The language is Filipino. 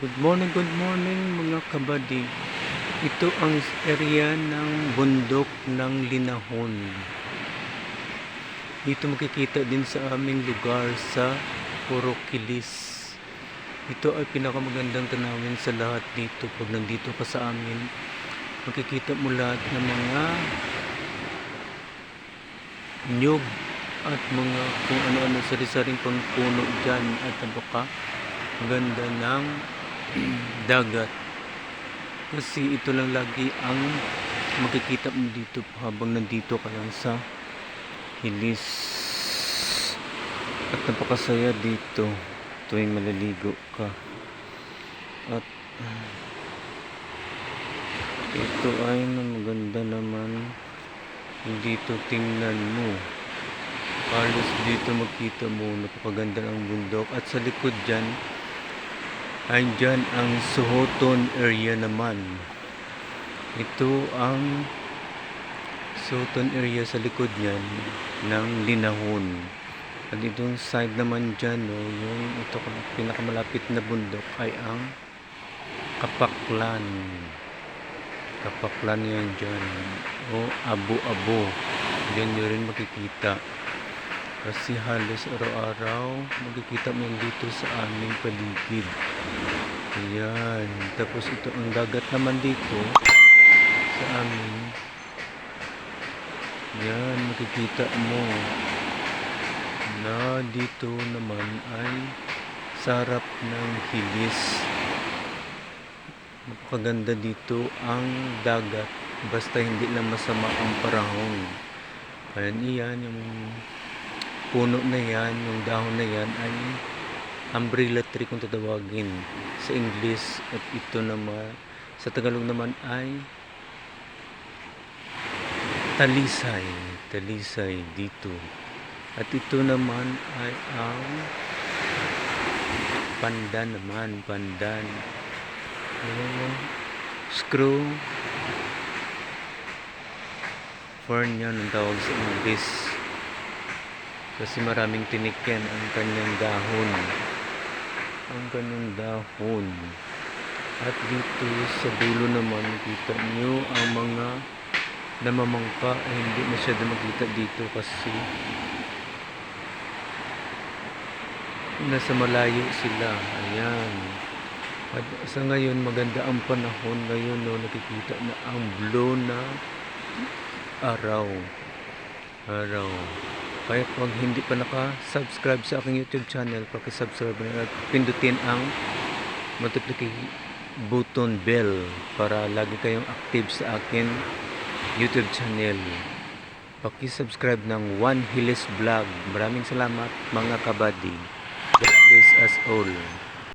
Good morning mga kabady. Ito ang area ng bundok ng Linahon. Dito makikita din sa aming lugar sa Poroquilis. Ito ay pinakamagandang tanawin sa lahat dito. Pag nandito ka sa amin, makikita mo lahat ng mga nyug at mga kung ano-ano sari-saring pang puno dyan at napaka ganda ng dagat, kasi ito lang lagi ang makikita mo dito habang nandito ka lang sa Hilis. At napakasaya dito tuwing maliligo ka. At ito ay maganda naman dito, tingnan mo, halos dito makita mo napakaganda ng bundok. At sa likod dyan ay dyan ang Sohoton area naman. Ito ang Sohoton area sa likod niyan ng Linahon. At itong side naman dyan, yung ito pinakamalapit na bundok ay ang Kapaklan. Kapaklan yan dyan, o Abo-Abo. Diyan nyo rin makikita, kasi halos araw-araw makikita mo dito sa aming paligid. Ayan. Tapos ito ang dagat naman dito sa amin. Yan, makikita mo na dito naman ay sarap ng Hilis. Napakaganda dito ang dagat, basta hindi lang masama ang panahon. Ayan, iyan yung puno na yan, yung dahon na yan ay umbrella tree kung tatawagin sa English. At ito naman sa Tagalog naman ay talisay dito. At ito naman ay ang pandan naman, screw fern yan ang tawag sa English, kasi maraming tinik yan ang kanyang dahon. At dito sa dulo naman kita nyo ang mga namamangka ay hindi masyado makita dito kasi nasa malayo sila. Ayan. At sa ngayon maganda ang panahon ngayon, nakikita na ang blue na araw. Kaya pag hindi pa naka-subscribe sa aking YouTube channel, paki-subscribe na at pindutin ang notification button bell para lagi kayong active sa akin YouTube channel. Paki-subscribe ng One Hilis Vlog. Maraming salamat mga kabady. God bless us all.